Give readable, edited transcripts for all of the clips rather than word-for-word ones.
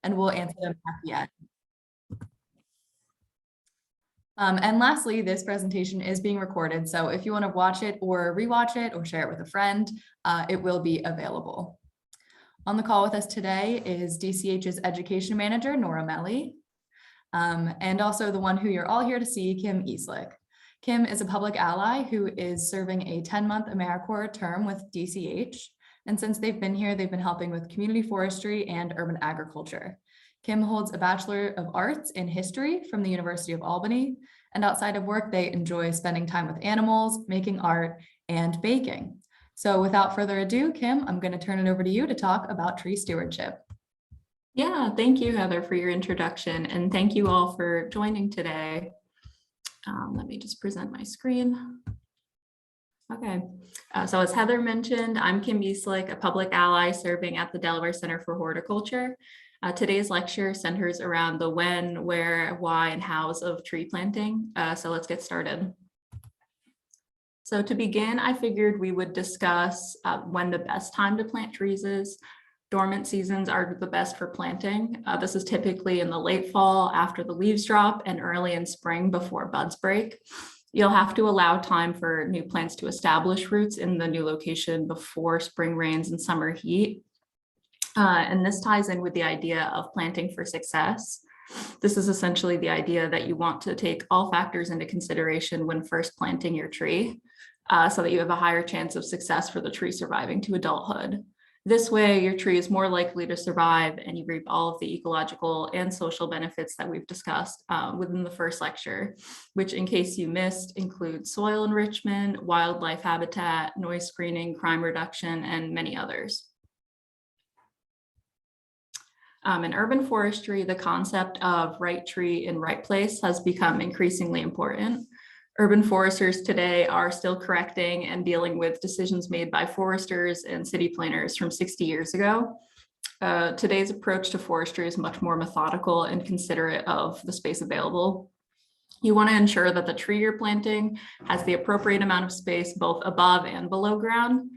and we'll answer them at the end. And lastly, this presentation is being recorded, so if you want to watch it or rewatch it or share it with a friend, it will be available. On the call with us today is DCH's Education Manager, Nora Melly, and also the one who you're all here to see, Kim Easlick. Kim is a public ally who is serving a 10-month AmeriCorps term with DCH, and since they've been here, they've been helping with community forestry and urban agriculture. Kim holds a Bachelor of Arts in History from the University of Albany, and outside of work, they enjoy spending time with animals, making art, and baking. So without further ado, Kim, I'm going to turn it over to you to talk about tree stewardship. Yeah, thank you, Heather, for your introduction, and thank you all for joining today. Let me just present my screen. Okay, so as Heather mentioned, I'm Kim Easlick, a public ally serving at the Delaware Center for Horticulture. Today's lecture centers around the when, where, why, and hows of tree planting. So let's get started. So to begin, I figured we would discuss when the best time to plant trees is. Dormant seasons are the best for planting. This is typically in the late fall after the leaves drop and early in spring before buds break. You'll have to allow time for new plants to establish roots in the new location before spring rains and summer heat. And this ties in with the idea of planting for success. This is essentially the idea that you want to take all factors into consideration when first planting your tree, so that you have a higher chance of success for the tree surviving to adulthood. This way, your tree is more likely to survive and you reap all of the ecological and social benefits that we've discussed within the first lecture, which, in case you missed, include soil enrichment, wildlife habitat, noise screening, crime reduction, and many others. In urban forestry, the concept of right tree in right place has become increasingly important. Urban foresters today are still correcting and dealing with decisions made by foresters and city planners from 60 years ago. Today's approach to forestry is much more methodical and considerate of the space available. You want to ensure that the tree you're planting has the appropriate amount of space both above and below ground.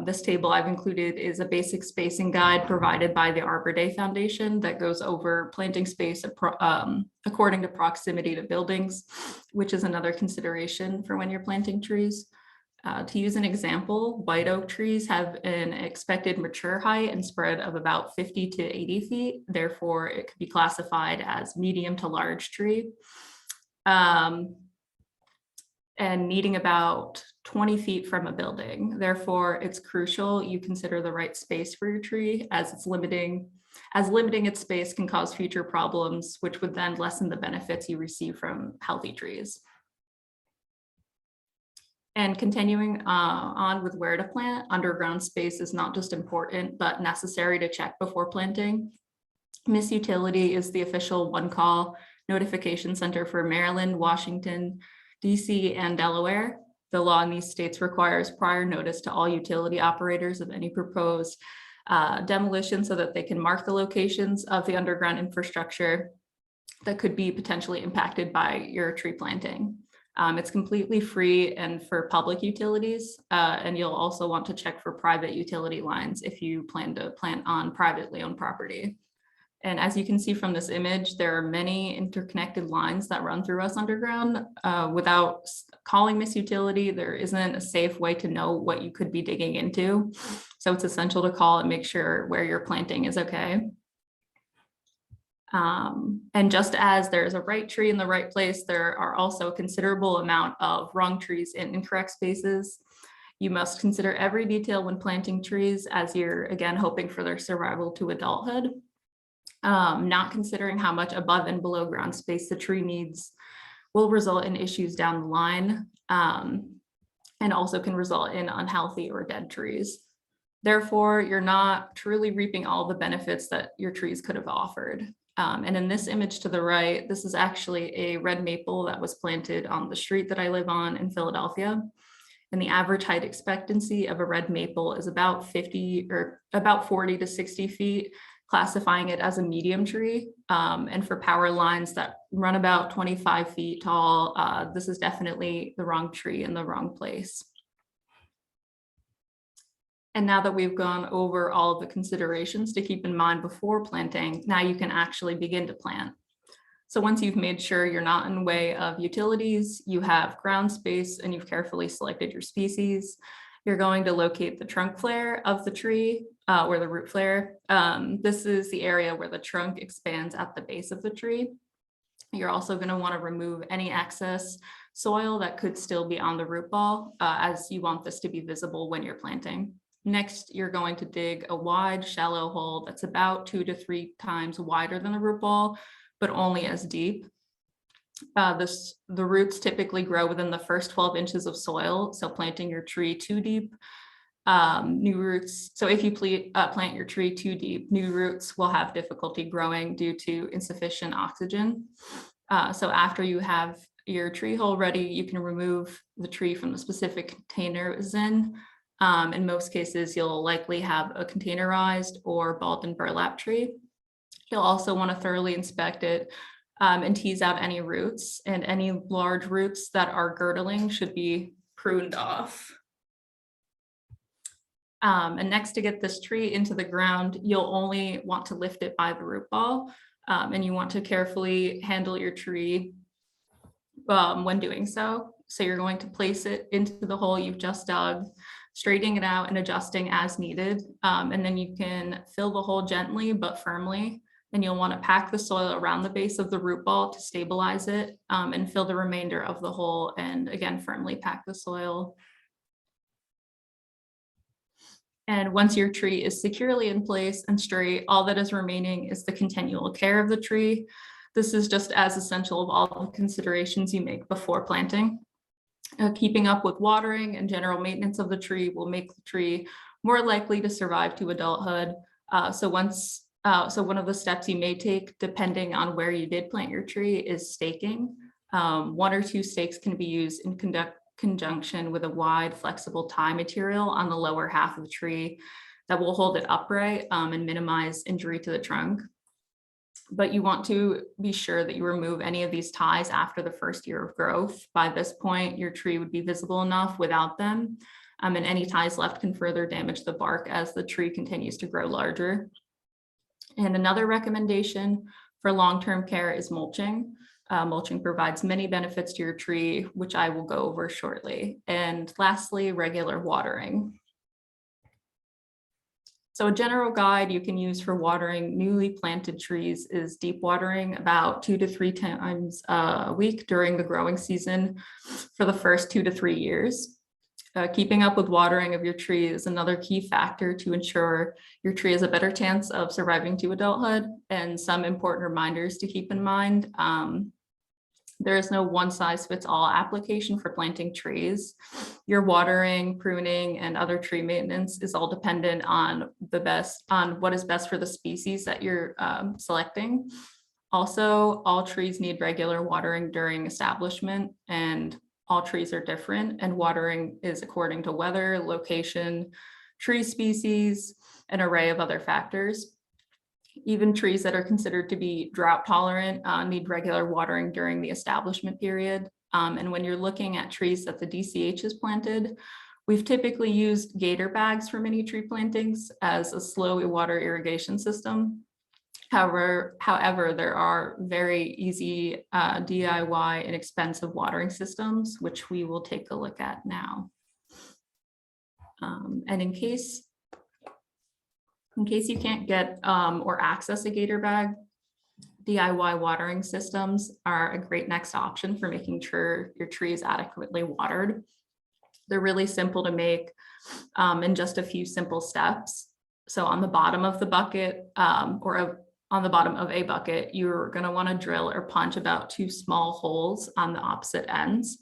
This table I've included is a basic spacing guide provided by the Arbor Day Foundation that goes over planting space according to proximity to buildings, which is another consideration for when you're planting trees. To use an example, white oak trees have an expected mature height and spread of about 50 to 80 feet. Therefore, it could be classified as medium to large tree. And needing about 20 feet from a building. Therefore, it's crucial you consider the right space for your tree, as limiting its space can cause future problems, which would then lessen the benefits you receive from healthy trees. And continuing on with where to plant, underground space is not just important, but necessary to check before planting. Miss Utility is the official one-call notification center for Maryland, Washington, DC, and Delaware. The law in these states requires prior notice to all utility operators of any proposed demolition so that they can mark the locations of the underground infrastructure that could be potentially impacted by your tree planting. It's completely free and for public utilities, and you'll also want to check for private utility lines if you plan to plant on privately owned property. And as you can see from this image, there are many interconnected lines that run through us underground. Without calling Miss Utility, there isn't a safe way to know what you could be digging into. So it's essential to call and make sure where you're planting is okay. And just as there's a right tree in the right place, there are also a considerable amount of wrong trees in incorrect spaces. You must consider every detail when planting trees, as you're, again, hoping for their survival to adulthood. Not considering how much above and below ground space the tree needs will result in issues down the line, and also can result in unhealthy or dead trees. Therefore, you're not truly reaping all the benefits that your trees could have offered. And in this image to the right, this is actually a red maple that was planted on the street that I live on in Philadelphia. And the average height expectancy of a red maple is about 40 to 60 feet, classifying it as a medium tree. And for power lines that run about 25 feet tall, this is definitely the wrong tree in the wrong place. And now that we've gone over all of the considerations to keep in mind before planting, now you can actually begin to plant. So once you've made sure you're not in the way of utilities, you have ground space, and you've carefully selected your species, you're going to locate the trunk flare of the tree or the root flare. This is the area where the trunk expands at the base of the tree. You're also going to want to remove any excess soil that could still be on the root ball, as you want this to be visible when you're planting. Next, you're going to dig a wide, shallow hole that's about 2 to 3 times wider than the root ball, but only as deep. The roots typically grow within the first 12 inches of soil, so planting your tree too deep, new roots. So if you plant your tree too deep, new roots will have difficulty growing due to insufficient oxygen. So after you have your tree hole ready, you can remove the tree from the specific container it's in. In most cases, you'll likely have a containerized or balled and burlap tree. You'll also want to thoroughly inspect it and tease out any roots, and any large roots that are girdling should be pruned off. And next, to get this tree into the ground, you'll only want to lift it by the root ball, and you want to carefully handle your tree when doing so. So you're going to place it into the hole you've just dug, straightening it out and adjusting as needed. And then you can fill the hole gently but firmly. And you'll want to pack the soil around the base of the root ball to stabilize it, and fill the remainder of the hole, and again, firmly pack the soil. And once your tree is securely in place and straight, all that is remaining is the continual care of the tree. This is just as essential of all the considerations you make before planting. Keeping up with watering and general maintenance of the tree will make the tree more likely to survive to adulthood. So one of the steps you may take, depending on where you did plant your tree, is staking. 1 or 2 stakes can be used in conjunction with a wide, flexible tie material on the lower half of the tree that will hold it upright and minimize injury to the trunk. But you want to be sure that you remove any of these ties after the first year of growth. By this point, your tree would be visible enough without them, and any ties left can further damage the bark as the tree continues to grow larger. And another recommendation for long-term care is mulching. Mulching provides many benefits to your tree, which I will go over shortly. And lastly, regular watering. So a general guide you can use for watering newly planted trees is deep watering about 2 to 3 times a week during the growing season for the first 2 to 3 years. Keeping up with watering of your tree is another key factor to ensure your tree has a better chance of surviving to adulthood. And some important reminders to keep in mind. There is no one-size-fits-all application for planting trees. Your watering, pruning, and other tree maintenance is all dependent on what is best for the species that you're selecting. Also, all trees need regular watering during establishment, and all trees are different, and watering is according to weather, location, tree species, an array of other factors. Even trees that are considered to be drought tolerant need regular watering during the establishment period. And when you're looking at trees that the DCH has planted, we've typically used gator bags for many tree plantings as a slow water irrigation system. However, there are very easy DIY inexpensive watering systems, which we will take a look at now. And in case you can't get or access a gator bag, DIY watering systems are a great next option for making sure your tree is adequately watered. They're really simple to make in just a few simple steps. So on the bottom of the bucket on the bottom of a bucket, you're going to want to drill or punch about 2 small holes on the opposite ends.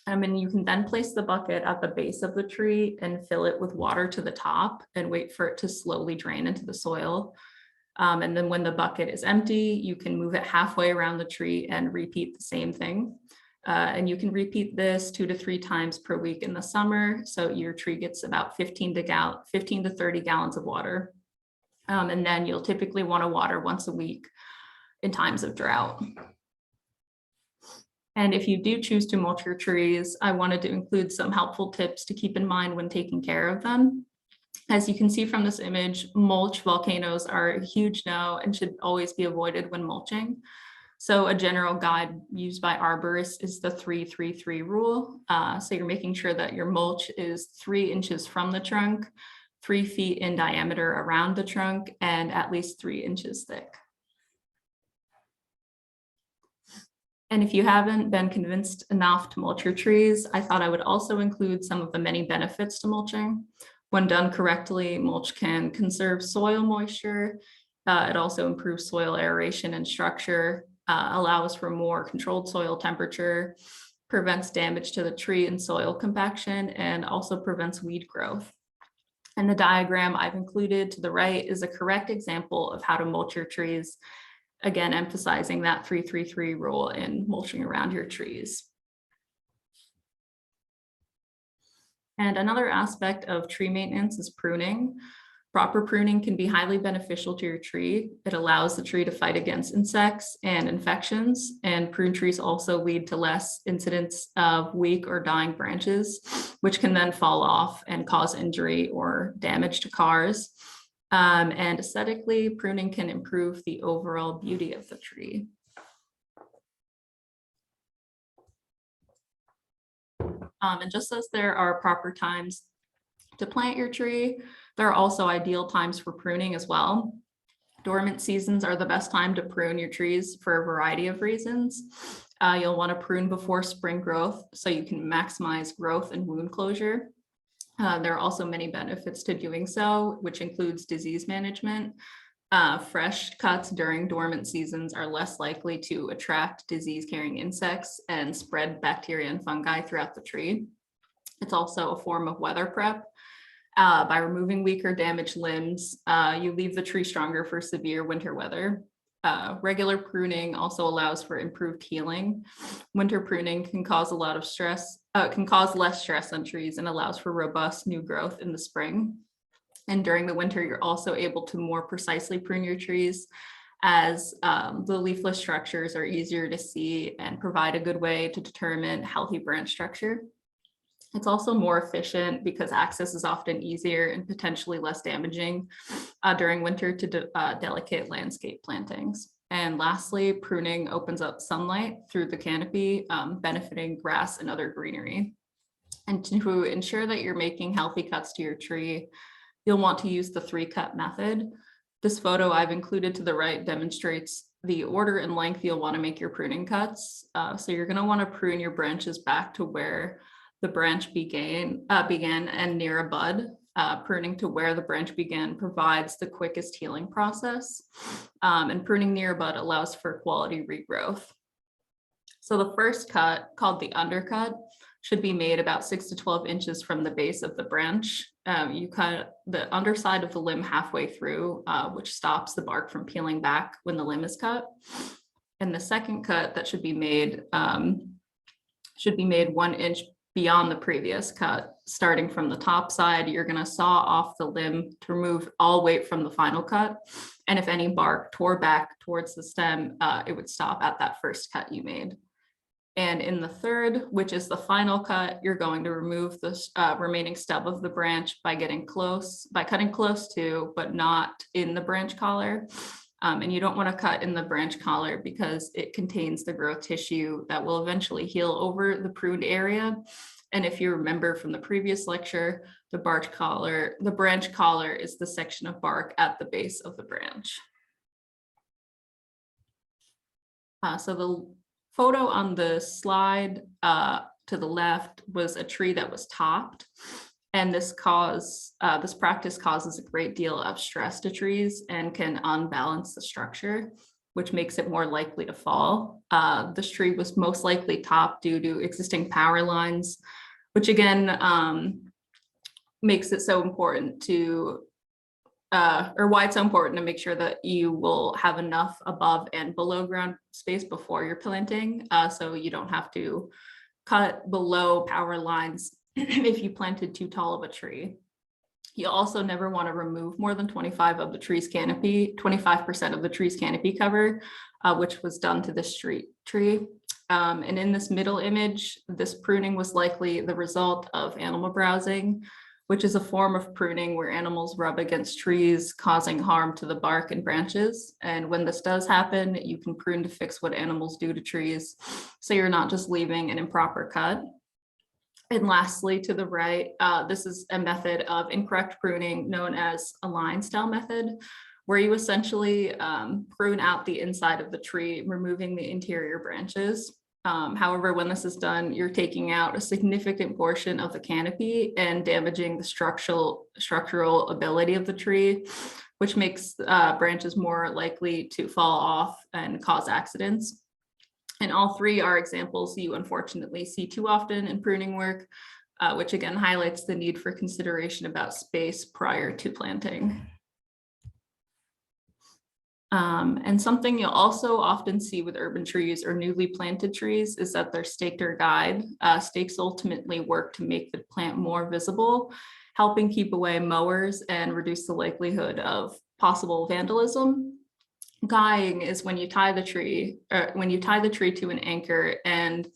And you can then place the bucket at the base of the tree and fill it with water to the top and wait for it to slowly drain into the soil. And then when the bucket is empty, you can move it halfway around the tree and repeat the same thing. And you can repeat this 2 to 3 times per week in the summer. So your tree gets about 15 to 30 gallons of water. And then you'll typically want to water once a week in times of drought. And if you do choose to mulch your trees, I wanted to include some helpful tips to keep in mind when taking care of them. As you can see from this image, mulch volcanoes are a huge no and should always be avoided when mulching. So a general guide used by arborists is the 3-3-3 rule. So you're making sure that your mulch is 3 inches from the trunk, 3 feet in diameter around the trunk, and at least 3 inches thick. And if you haven't been convinced enough to mulch your trees, I thought I would also include some of the many benefits to mulching. When done correctly, mulch can conserve soil moisture. It also improves soil aeration and structure, allows for more controlled soil temperature, prevents damage to the tree and soil compaction, and also prevents weed growth. And the diagram I've included to the right is a correct example of how to mulch your trees, again, emphasizing that 3-3-3 rule in mulching around your trees. And another aspect of tree maintenance is pruning. Proper pruning can be highly beneficial to your tree. It allows the tree to fight against insects and infections, and pruned trees also lead to less incidence of weak or dying branches, which can then fall off and cause injury or damage to cars. And aesthetically, pruning can improve the overall beauty of the tree. And just as there are proper times to plant your tree, there are also ideal times for pruning as well. Dormant seasons are the best time to prune your trees for a variety of reasons. You'll want to prune before spring growth so you can maximize growth and wound closure. There are also many benefits to doing so, which includes disease management. Fresh cuts during dormant seasons are less likely to attract disease-carrying insects and spread bacteria and fungi throughout the tree. It's also a form of weather prep. By removing weak or damaged limbs, you leave the tree stronger for severe winter weather. Regular pruning also allows for improved healing. Winter pruning can cause a lot of stress, can cause less stress on trees and allows for robust new growth in the spring. And during the winter, you're also able to more precisely prune your trees as the leafless structures are easier to see and provide a good way to determine healthy branch structure. It's also more efficient because access is often easier and potentially less damaging during winter to delicate landscape plantings. And lastly, pruning opens up sunlight through the canopy, benefiting grass and other greenery. And to ensure that you're making healthy cuts to your tree, you'll want to use the 3-cut method. This photo I've included to the right demonstrates the order and length you'll want to make your pruning cuts. So you're going to want to prune your branches back to where the branch began and near a bud. Pruning to where the branch began provides the quickest healing process. And pruning near a bud allows for quality regrowth. So the first cut, called the undercut, should be made about 6 to 12 inches from the base of the branch. You cut the underside of the limb halfway through, which stops the bark from peeling back when the limb is cut. And the second cut that should be made 1 inch beyond the previous cut. Starting from the top side, you're going to saw off the limb to remove all weight from the final cut. And if any bark tore back towards the stem, it would stop at that first cut you made. And in the third, which is the final cut, you're going to remove the remaining stub of the branch by cutting close to, but not in the branch collar. And you don't want to cut in the branch collar because it contains the growth tissue that will eventually heal over the pruned area. And if you remember from the previous lecture, the branch collar is the section of bark at the base of the branch. So the photo on the slide to the left was a tree that was topped. And this practice causes a great deal of stress to trees and can unbalance the structure, which makes it more likely to fall. This tree was most likely topped due to existing power lines, which again makes it so important to, or why it's so important to make sure that you will have enough above and below ground space before you're planting, so you don't have to cut below power lines if you planted too tall of a tree. You also never want to remove more than 25% of the tree's canopy cover, which was done to this tree. And in this middle image, this pruning was likely the result of animal browsing. which is a form of pruning where animals rub against trees, causing harm to the bark and branches. And when this does happen, you can prune to fix what animals do to trees, so you're not just leaving an improper cut. And lastly, to the right, this is a method of incorrect pruning known as a line style method, where you essentially prune out the inside of the tree, removing the interior branches. However, when this is done, you're taking out a significant portion of the canopy and damaging the structural ability of the tree, which makes branches more likely to fall off and cause accidents. And all three are examples you unfortunately see too often in pruning work, which again highlights the need for consideration about space prior to planting. And something you'll also often see with urban trees or newly planted trees is that they're staked or guyed. Stakes ultimately work to make the plant more visible, helping keep away mowers and reduce the likelihood of possible vandalism. Guying is when you tie the tree to an anchor, and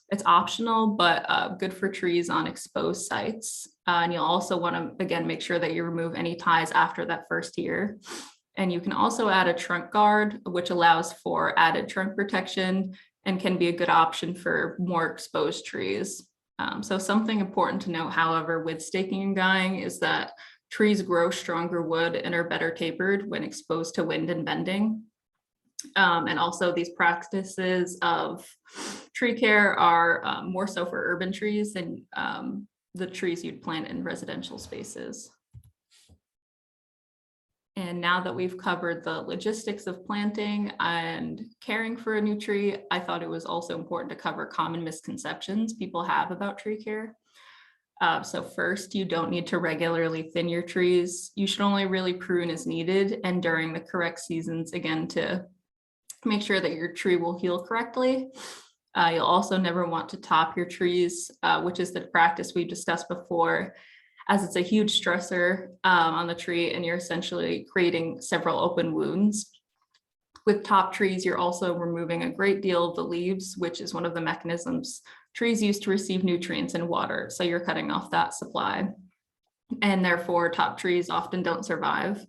it's optional, but good for trees on exposed sites. And you'll also want to, again, make sure that you remove any ties after that first year. And you can also add a trunk guard, which allows for added trunk protection and can be a good option for more exposed trees. So something important to note, however, with staking and guying is that trees grow stronger wood and are better tapered when exposed to wind and bending. And also these practices of tree care are more so for urban trees than the trees you'd plant in residential spaces. And now that we've covered the logistics of planting and caring for a new tree, I thought it was also important to cover common misconceptions people have about tree care. So first, you don't need to regularly thin your trees. You should only really prune as needed and during the correct seasons, again, to make sure that your tree will heal correctly. You'll also never want to top your trees, which is the practice we discussed before, as it's a huge stressor on the tree and you're essentially creating several open wounds. With top trees, you're also removing a great deal of the leaves, which is one of the mechanisms trees use to receive nutrients and water. So you're cutting off that supply. And therefore, top trees often don't survive.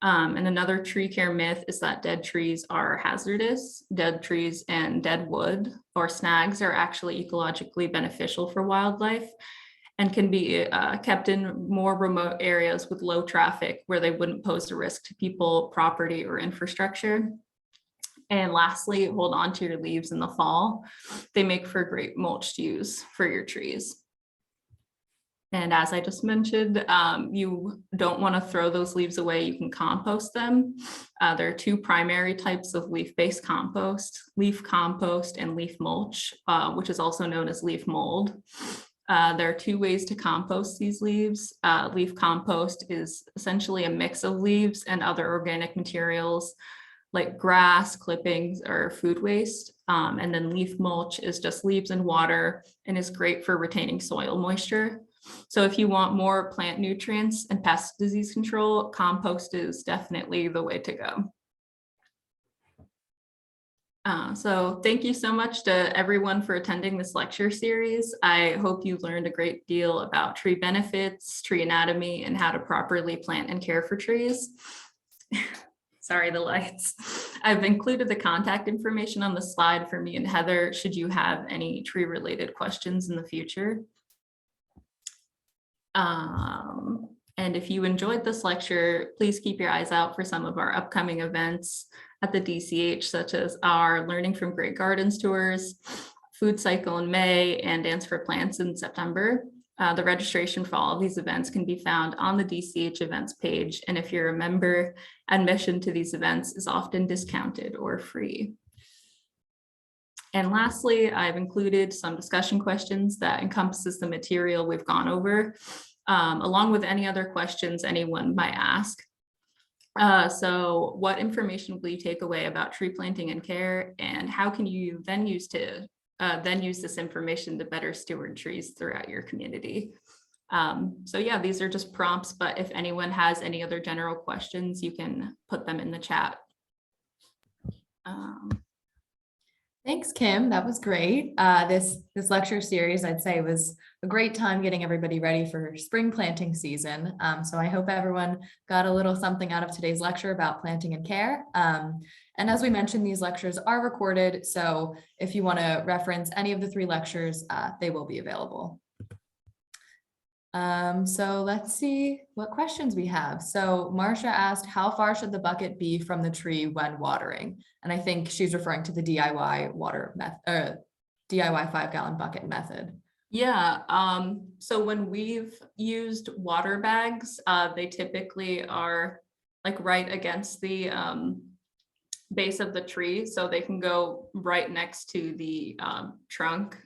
And another tree care myth is that dead trees are hazardous. Dead trees and dead wood or snags are actually ecologically beneficial for wildlife and can be kept in more remote areas with low traffic where they wouldn't pose a risk to people, property, or infrastructure. And lastly, hold on to your leaves in the fall. They make for great mulch to use for your trees. And as I just mentioned, you don't want to throw those leaves away. You can compost them. There are two primary types of leaf-based compost, leaf compost and leaf mulch, which is also known as leaf mold. There are two ways to compost these leaves. Leaf compost is essentially a mix of leaves and other organic materials like grass, clippings, or food waste. And then leaf mulch is just leaves and water and is great for retaining soil moisture. So if you want more plant nutrients and pest disease control, compost is definitely the way to go. So thank you so much to everyone for attending this lecture series. I hope you learned a great deal about tree benefits, tree anatomy, and how to properly plant and care for trees. Sorry, the lights. I've included the contact information on the slide for me and Heather, should you have any tree-related questions in the future. And if you enjoyed this lecture, please keep your eyes out for some of our upcoming events at the DCH, such as our Learning from Great Gardens tours, Food Cycle in May, and Dance for Plants in September. The registration for all of these events can be found on the DCH events page. And if you're a member, admission to these events is often discounted or free. And lastly, I've included some discussion questions that encompasses the material we've gone over, along with any other questions anyone might ask. So what information will you take away about tree planting and care, and how can you then use this information to better steward trees throughout your community? So yeah, these are just prompts, but if anyone has any other general questions, you can put them in the chat. Thanks, Kim. That was great. This lecture series, I'd say, was a great time getting everybody ready for spring planting season. So I hope everyone got a little something out of today's lecture about planting and care. And as we mentioned, these lectures are recorded. So if you want to reference any of the 3 lectures, they will be available. So let's see what questions we have. So Marcia asked, how far should the bucket be from the tree when watering? And I think she's referring to the DIY water method, DIY 5-gallon bucket method. Yeah, so when we've used water bags, they typically are like right against the base of the tree, so they can go right next to the trunk,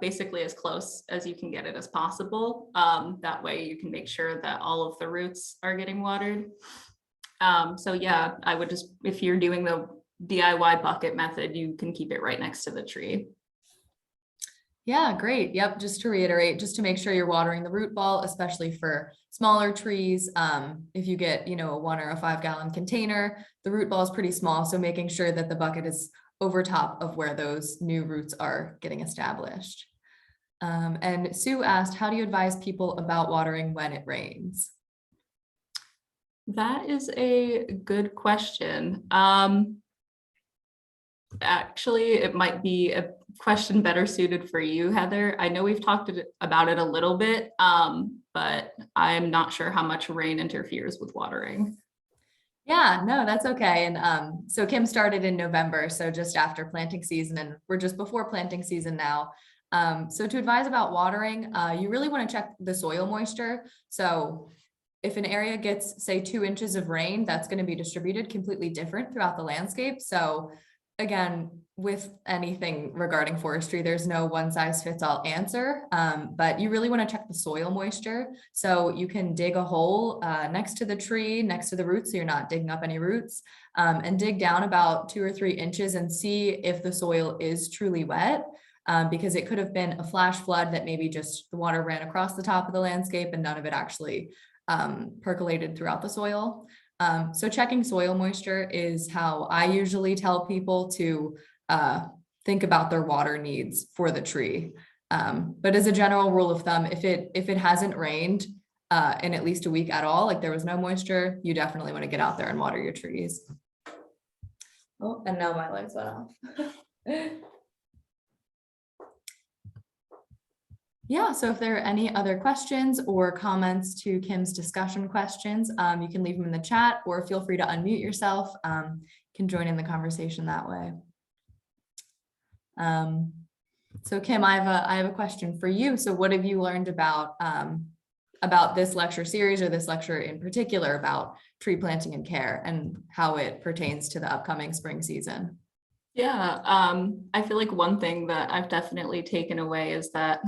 basically as close as you can get it as possible. That way you can make sure that all of the roots are getting watered. So yeah, I would just, if you're doing the DIY bucket method, you can keep it right next to the tree. Yeah, great. Yep. Just to reiterate, just to make sure you're watering the root ball, especially for smaller trees. If you get, a 1 or a 5-gallon container, the root ball is pretty small. So making sure that the bucket is over top of where those new roots are getting established. And Sue asked, how do you advise people about watering when it rains? That is a good question. Actually, it might be a question better suited for you, Heather. I know we've talked about it a little bit, but I'm not sure how much rain interferes with watering. Yeah, no, that's okay. And so Kim started in November, so just after planting season, and we're just before planting season now. So to advise about watering, you really want to check the soil moisture. So if an area gets, say, 2 inches of rain, that's going to be distributed completely different throughout the landscape. So again, with anything regarding forestry, there's no one size fits all answer, but you really want to check the soil moisture. So you can dig a hole next to the tree, next to the roots, so you're not digging up any roots, and dig down about 2 or 3 inches and see if the soil is truly wet. Because it could have been a flash flood that maybe just the water ran across the top of the landscape and none of it actually percolated throughout the soil. So checking soil moisture is how I usually tell people to think about their water needs for the tree. But as a general rule of thumb, if it hasn't rained in at least a week at all, like there was no moisture, you definitely want to get out there and water your trees. Oh, and now my lights went off. Yeah, so if there are any other questions or comments to Kim's discussion questions, you can leave them in the chat or feel free to unmute yourself. You can join in the conversation that way. So Kim, I have a question for you. So what have you learned about this lecture series, or this lecture in particular, about tree planting and care and how it pertains to the upcoming spring season? Yeah, I feel like one thing that I've definitely taken away is that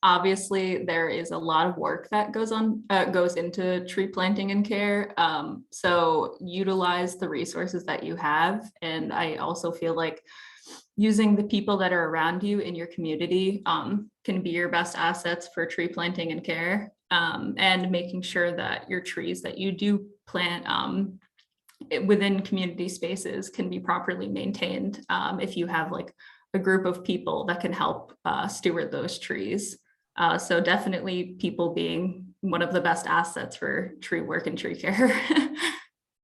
obviously there is a lot of work that goes into tree planting and care. So utilize the resources that you have. And I also feel like using the people that are around you in your community can be your best assets for tree planting and care, and making sure that your trees that you do plant within community spaces can be properly maintained, if you have like a group of people that can help steward those trees. So definitely people being one of the best assets for tree work and tree care.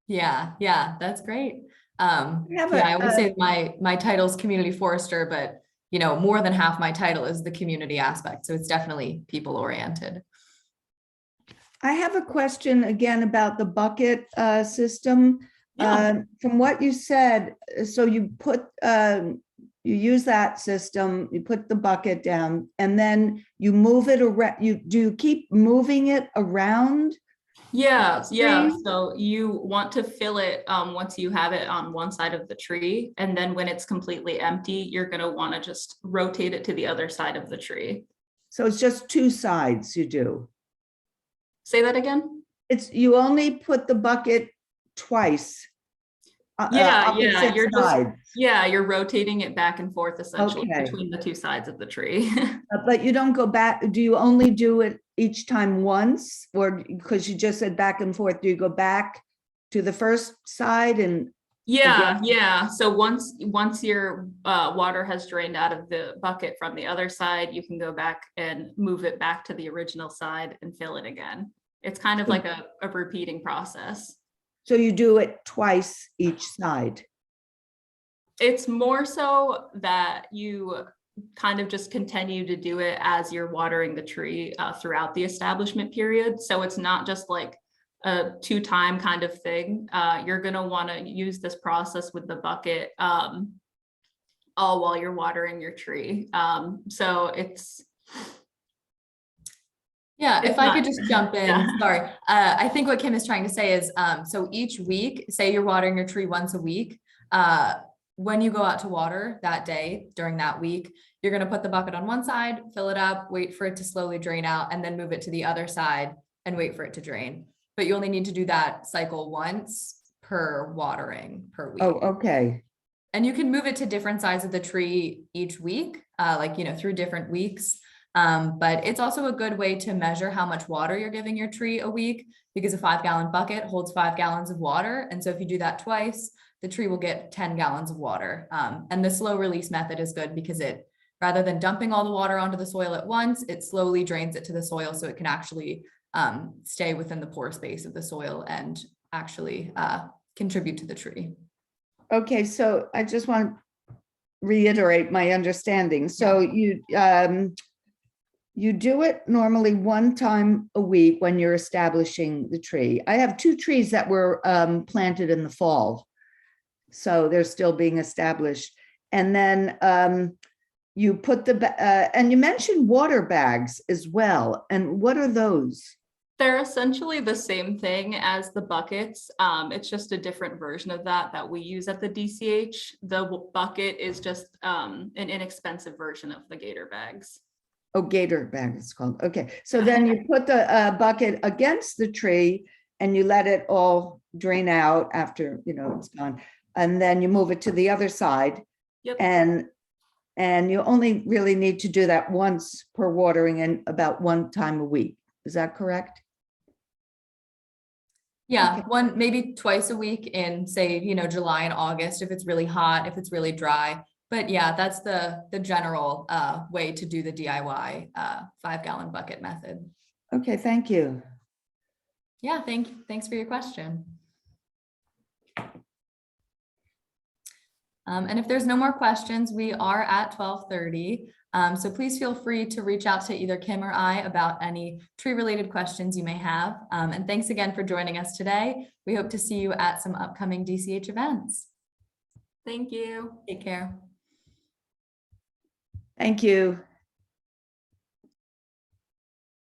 Yeah, that's great. I always say my title is community forester, but more than half my title is the community aspect. So it's definitely people oriented. I have a question again about the bucket system. Yeah. From what you said, so you use that system, you put the bucket down, and then you move it around. Do you keep moving it around? Yeah. So you want to fill it once you have it on one side of the tree, and then when it's completely empty, you're going to want to just rotate it to the other side of the tree. So it's just 2 sides you do. Say that again. You only put the bucket twice. You're rotating it back and forth essentially between the 2 sides of the tree. But you don't go back. Do you only do it each time once, or because you just said back and forth, do you go back to the first side and Yeah. So once your water has drained out of the bucket from the other side, you can go back and move it back to the original side and fill it again. It's kind of like a repeating process. So you do it twice each side. It's more so that you kind of just continue to do it as you're watering the tree throughout the establishment period. So it's not just like a 2-time kind of thing. You're going to want to use this process with the bucket all while you're watering your tree. So it's Yeah, if I could just jump in, Yeah. sorry. I think what Kim is trying to say is, so each week, say you're watering your tree once a week, when you go out to water that day during that week, you're going to put the bucket on one side, fill it up, wait for it to slowly drain out, and then move it to the other side and wait for it to drain. But you only need to do that cycle once per watering per week. Oh, okay. And you can move it to different sides of the tree each week, like, through different weeks. But it's also a good way to measure how much water you're giving your tree a week, because a 5-gallon bucket holds 5 gallons of water. And so if you do that twice, the tree will get 10 gallons of water. And the slow release method is good because it, rather than dumping all the water onto the soil at once, it slowly drains it to the soil so it can actually stay within the pore space of the soil and actually contribute to the tree. Okay, so I just want to reiterate my understanding. So you do it normally 1 time a week when you're establishing the tree. I have 2 trees that were planted in the fall, so they're still being established. And then you put and you mentioned water bags as well. And what are those? They're essentially the same thing as the buckets. It's just a different version of that we use at the DCH. The bucket is just an inexpensive version of the gator bags. Oh, gator bag it's called. Okay, so then you put the bucket against the tree and you let it all drain out after, it's gone. And then you move it to the other side. Yep. And you only really need to do that once per watering and about 1 time a week. Is that correct? Yeah, Okay. maybe twice a week in, say, July and August, if it's really hot, if it's really dry. But yeah, that's the general way to do the DIY 5-gallon bucket method. Okay, thank you. Yeah, thanks for your question. And if there's no more questions, we are at 12:30. So please feel free to reach out to either Kim or I about any tree-related questions you may have. And thanks again for joining us today. We hope to see you at some upcoming DCH events. Thank you. Take care. Thank you.